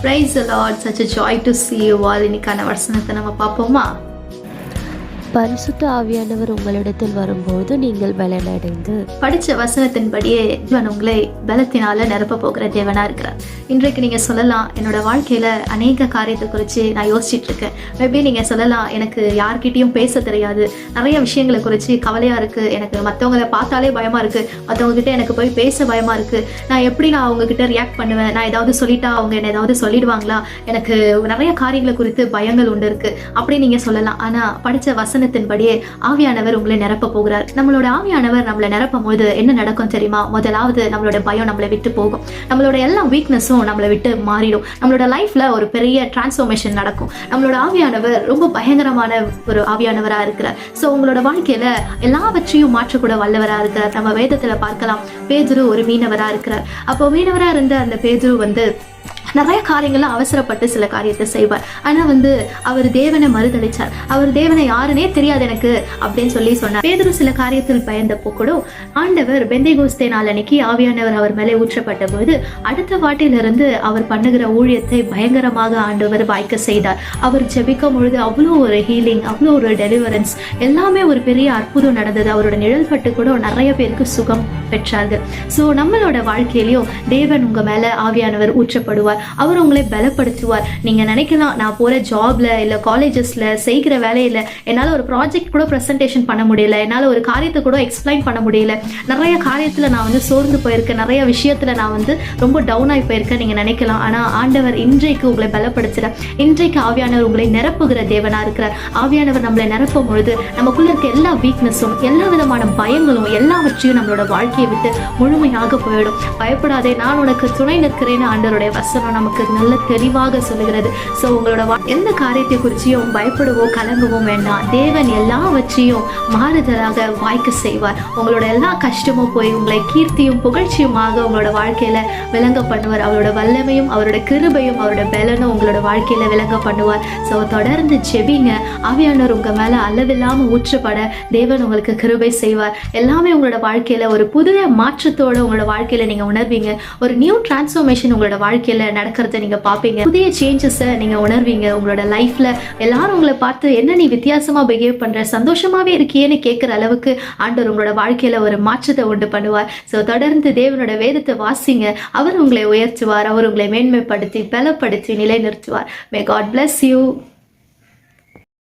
Praise the Lord. Such a joy to see you all. இன்னைக்கான வசனத்தை நம்ம பார்ப்போமா? பரிசுத்த ஆவியானவர் உங்களிடத்தில் வரும்போது நீங்கள் பலனடைந்து. படிச்ச வசனத்தின்படியே தேவன் உங்களை பலத்தினால நிரப்ப போகிற தேவனா இருக்கிறார். இன்றைக்கு நீங்க சொல்லலாம், என்னோட வாழ்க்கையில அநேக காரியத்தை குறித்து நான் யோசிச்சுட்டு இருக்கேன். மேபி நீங்க சொல்லலாம், எனக்கு யார்கிட்டையும் பேச தெரியாது, நிறைய விஷயங்களை குறித்து கவலையா இருக்கு, எனக்கு மற்றவங்களை பார்த்தாலே பயமா இருக்கு, மற்றவங்க கிட்ட எனக்கு போய் பேச பயமா இருக்கு, நான் அவங்க கிட்ட ரியாக்ட் பண்ணுவேன், நான் ஏதாவது சொல்லிட்டா அவங்க என்ன ஏதாவது சொல்லிடுவாங்களா, எனக்கு நிறைய காரியங்களை குறித்து பயங்கள் உண்டு இருக்கு அப்படி நீங்க சொல்லலாம். ஆனா படிச்ச வசனத்தின்படியே ஆவியானவர் உங்களை நிரப்ப போகிறார். நம்மளோட ஆவியானவர் நம்மளை நிரப்பும் போது என்ன நடக்கும் தெரியுமா? முதலாவது நம்மளோட பயம் நம்மளை விட்டு போகும், நம்மளோட எல்லா வீக்னஸும் நம்மளை விட்டு மாறிடும், நம்மளோட லைஃப்ல ஒரு பெரிய டிரான்ஸ்ஃபர்மேஷன் நடக்கும். நம்மளோட ஆவியானவர் ரொம்ப பயங்கரமான ஒரு ஆவியானவரா இருக்கிறார். ஸோ உங்களோட வாழ்க்கையில எல்லாவற்றையும் மாற்றக்கூட வல்லவரா இருக்கிறார். நம்ம வேதத்துல பார்க்கலாம், பேதுரு ஒரு மீனவரா இருக்கிறார். அப்போ மீனவரா இருந்த அந்த பேதுரு நிறைய காரியங்கள்லாம் அவசரப்பட்டு சில காரியத்தை செய்வார். ஆனா அவர் தேவனை மறுதளிச்சார். அவர் தேவனை யாருன்னே தெரியாது எனக்கு அப்படின்னு சொல்லி சொன்னார். பேதுரு சில காரியத்தில் பயந்தப்போ கூட ஆண்டவர் பெந்தேகோஸ்தே நாள் அன்னைக்கு ஆவியானவர் அவர் மேலே ஊற்றப்பட்ட போது அடுத்த வாட்டிலிருந்து அவர் பண்ணுகிற ஊழியத்தை பயங்கரமாக ஆண்டவர் வாய்க்க செய்தார். அவர் ஜெபிக்கும் பொழுது அவ்வளோ ஒரு ஹீலிங், அவ்வளோ ஒரு டெலிவரன்ஸ், எல்லாமே ஒரு பெரிய அற்புதம் நடந்தது. அவரோட நிழல் பட்டு கூட நிறைய பேருக்கு சுகம் பெற்றார்கள். ஸோ நம்மளோட வாழ்க்கையிலையும் தேவன் உங்க மேல ஆவியானவர் ஊற்றப்படுவார். அவர் உங்களை பலப்படுத்துவார். நீங்க நினைக்கலாம், நான் போற ஜாப்ல இல்ல காலேஜஸ்ல செய்கிற வேலையில என்னால ஒரு ப்ராஜெக்ட் கூட ப்ரெசன்டேஷன் பண்ண முடியல, என்னால ஒரு காரியத்தை கூட எக்ஸ்பிளைன் பண்ண முடியல, நிறைய காரியத்துல நான் சோர்ந்து போயிருக்கேன், நிறைய விஷயத்துல நான் ரொம்ப டவுன் ஆகி போயிருக்கேன் நீங்க நினைக்கலாம். ஆனா ஆண்டவர் இன்றைக்கு உங்களை பலப்படுத்துறார். இன்றைக்கு ஆவியானவர் உங்களை நிரப்புகிற தேவனா இருக்கிறார். ஆவியானவர் நம்மளை நிரப்பும் பொழுது நமக்குள்ள இருக்க எல்லா வீக்னஸும், எல்லா விதமான பயங்களும், எல்லாவற்றையும் நம்மளோட வாழ்க்கையை விட்டு முழுமையாக போயிடும். பயப்படாதே, நான் உனக்கு துணை நிற்கிறேன்னு ஆண்டவருடைய வசனம் நமக்கு நல்ல தெளிவாக சொல்லுகிறது. ஸோ உங்களோட எந்த காரியத்தை குறிச்சியும் பயப்படவோ கலங்கவோ வேண்டாம். தேவன் எல்லாவற்றையும் மாறுதலாக வாய்க்க செய்வார். உங்களோட எல்லா கஷ்டமும் போய் உங்களை கீர்த்தியும் புகழ்ச்சியுமாக உங்களோட வாழ்க்கையில விளங்க பண்ணுவார். அவரோட வல்லமையும் அவரோட கிருபையும் அவரோட பலனும் உங்களோட வாழ்க்கையில விளங்க பண்ணுவார். ஸோ தொடர்ந்து ஜெபிங்க. ஆவியானவர் உங்க மேல அளவில்லாம ஊற்றப்பட தேவன் உங்களுக்கு கிருபை செய்வார். எல்லாமே உங்களோட வாழ்க்கையில ஒரு புதிய மாற்றத்தோட உங்களோட வாழ்க்கையில நீங்க உணர்வீங்க. ஒரு நியூ டிரான்ஸ்ஃபர்மேஷன் உங்களோட வாழ்க்கையில நடக்கிறத நீங்க பாப்பீங்க. புதிய சேஞ்சஸை நீங்க உணர்வீங்க. உங்களோட லைஃப்ல எல்லாரும் உங்களை பார்த்து என்ன நீ வித்தியாசமா பிஹேவ் பண்ற, சந்தோஷமாவே இருக்கியேன்னு கேட்கிற அளவுக்கு ஆண்டவர் உங்களோட வாழ்க்கையில ஒரு மாற்றத்தை உண்டு பண்ணுவார். ஸோ தொடர்ந்து தேவனோட வேதத்தை வாசிங்க. அவர் உங்களை உயர்த்துவார். அவர் உங்களை மேன்மைப்படுத்தி பலப்படுத்தி நிலைநிறுத்துவார். May God bless you.